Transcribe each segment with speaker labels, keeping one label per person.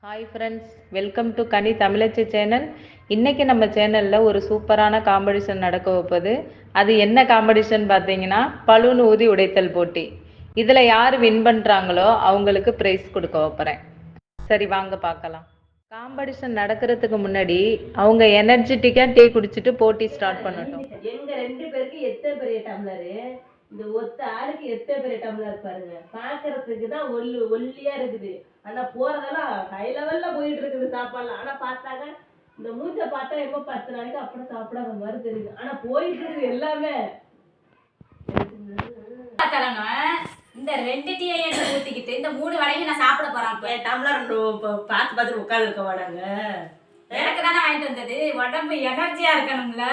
Speaker 1: Hi friends, welcome to Ghani Thamizhachi channel. இன்றைக்கி நம்ம சேனலில் ஒரு சூப்பரான காம்படிஷன் நடக்க வைப்பது. அது என்ன காம்படிஷன் பார்த்தீங்கன்னா, பலூன் ஊதி உடைத்தல் போட்டி. இதில் யார் வின் பண்ணுறாங்களோ அவங்களுக்கு ப்ரைஸ் கொடுக்க வைப்பறேன். சரி, வாங்க பார்க்கலாம். காம்படிஷன் நடக்கிறதுக்கு முன்னாடி அவங்க எனர்ஜெட்டிக்காக டீ குடிச்சிட்டு போட்டி ஸ்டார்ட் பண்ணட்டும்.
Speaker 2: எங்கள் 2 பேருக்கு எத்தனை பெரிய டம்ளரு, இந்த ஒத்த ஆளுக்கு எத்தனை பெரிய டம்ளர் பாருங்க. பாக்குறதுக்கு தான் ஒல்லியா இருக்குது, ஆனா போறதெல்லாம் ஹை லெவல்ல போயிட்டு இருக்குது சாப்பாடுலாம். ஆனா பார்த்தாங்க இந்த மூஞ்ச பார்த்தா எப்போ 10 நாளைக்கு அப்புறம் சாப்பிடாத மாதிரி தெரியுது. ஆனா போயிட்டு இருக்குது எல்லாமே.
Speaker 3: இந்த 2 டீயை ஊத்திக்கிட்டு இந்த 3 வடையும் நான் சாப்பிட போறேன்.
Speaker 2: டம்ளர் பார்த்து பார்த்து உட்காந்து இருக்க மாட்டாங்க.
Speaker 3: எனக்கு தானே வாங்கிட்டு வந்தது, உடம்பு எனர்ஜியா இருக்கணும்ல.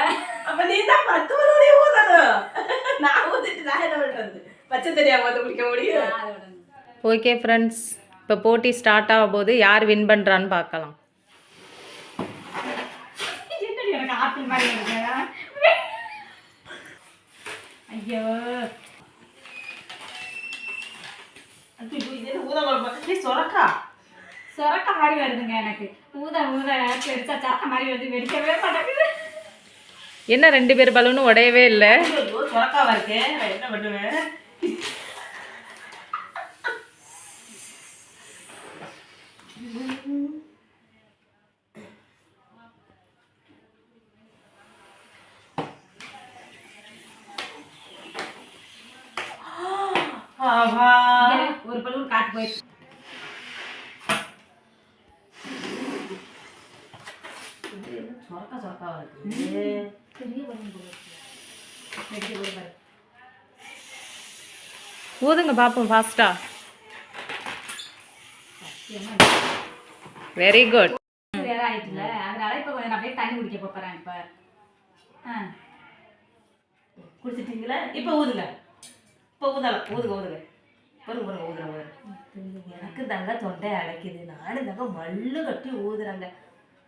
Speaker 2: அப்ப நீ தான் 10 வரையும் ஊதணும். நான் ஊத்திட்டு நான் என்ன பண்றது? பச்சை தெரியாம ஊத்த குடிக்க முடியும்.
Speaker 1: ஓகே ஃப்ரெண்ட்ஸ், இப்போ போட்டி ஸ்டார்ட் ஆகும் போது யார் வின் பண்ணுறான்னு பார்க்கலாம்.
Speaker 3: எனக்கு ஆப்பிள் மாதிரி இருக்கு. ஐயோ, சொரக்கா மாதிரி வருதுங்க. எனக்கு ஊத பெருசா சரக்க மாதிரி வருது, வெடிக்கவே மாட்டேங்குது.
Speaker 1: என்ன 2 பேர் பலூனும் உடையவே இல்லை.
Speaker 2: சொரக்காவா இருக்கு, என்ன பண்ணுவேன்?
Speaker 3: ஒரு பலூன் காட்டு போயிடுச்சு.
Speaker 1: ஊதுங்க பார்ப்போம் ஃபாஸ்டா. Very good.
Speaker 3: வேற ஆயிட்டுல, அதனால இப்ப கொஞ்சம் நான் போய் தண்ணி குடிக்க போறேன். இப்ப
Speaker 2: குடிச்சிட்டீங்களா? இப்ப ஊதுங்க. இப்ப ஊதலாம். ஊதுங்க. பாருங்க ஊதுறாங்க. எனக்கு தாங்க தொண்டை அடைக்குது. நானும் தாங்க மல்லு கட்டி ஊதுறாங்க.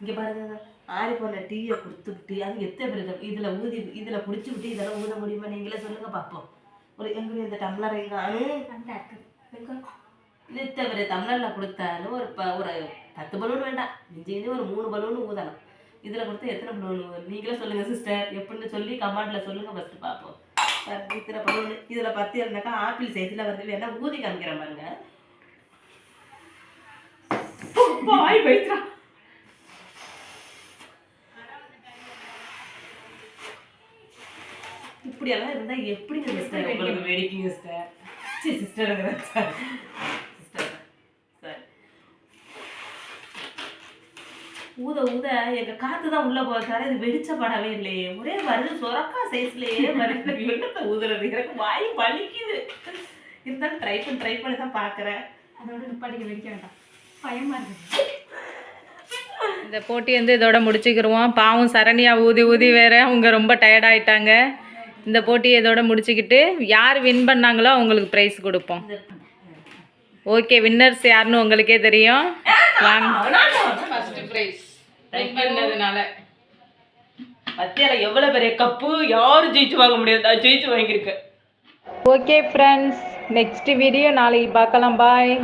Speaker 2: இங்க பாருங்க, ஆறி போன டீயை கொடுத்துக்கிட்டு அது எத்தனை பேர் இதுல குடிச்சு விட்டு இதெல்லாம் ஊத முடியுமா? நீங்களே சொல்லுங்க பார்ப்போம். ஒரு எங்க இந்த டம்ளர் எங்க இத்தனை பெரிய டம்ளர்ல கொடுத்தாலும் ஒரு 10 பலூன் வேண்டாம், மிஞ்சி 3 பலூன் ஊதலாம். இதுல கொடுத்தா எத்தனை பலூன்? நீங்களே சொல்லுங்க சிஸ்டர், எப்படின்னு சொல்லி கமெண்ட்ல சொல்லுங்க. ஃபர்ஸ்ட் பார்ப்போம். இத்தனை பலூன் இதுல 10 இருந்தாக்கா ஆப்பிள் சைஸ்ல வருது. வேணா ஊதி காமிக்கிற பாருங்க. இப்படி எல்லாம் இருந்தா எப்படி சிஸ்டர் உங்களுக்கு வெடிக்குங்க சிஸ்டர்? சிஸ்டர் ஊத எங்க காத்து தான் உள்ள போறாரு. இது வெடிச்ச படவே இல்லையே, ஒரே வருது சொரக்கா சைஸ்லயே வருது. என்னத்தை ஊதுறது? எனக்கு வாய் வலிக்குது. இருந்தாலும் ட்ரை பண்ணி தான் பாக்குறேன்.
Speaker 3: அதோட நிப்பாட்டிக்க, வெடிக்க வேண்டாம், பயமா இருக்கு.
Speaker 1: இந்த போட்டி இதோட முடிச்சுக்கிருவோம். பாவம் சரணியா ஊதி வேற அவங்க ரொம்ப டயர்ட் ஆயிட்டாங்க. இந்த போட்டியை இதோட முடிச்சுக்கிட்டு யார் வின் பண்ணாங்களோ அவங்களுக்கு ப்ரைஸ் கொடுப்போம். ஓகே, வின்னர்ஸ் யாருன்னு உங்களுக்கே தெரியும். ஃபர்ஸ்ட் ப்ரைஸ் வின் பண்ணதுனால
Speaker 2: பத்தியால எவ்வளவு பெரிய கப்பு, யாரும் ஜெயிச்சு வாங்க முடியாது. நான் ஜெயிச்சு வாங்கியிருக்கேன்.
Speaker 1: ஓகே ஃப்ரெண்ட்ஸ், நெக்ஸ்ட் வீடியோ நாளைக்கு பார்க்கலாம். பாய்.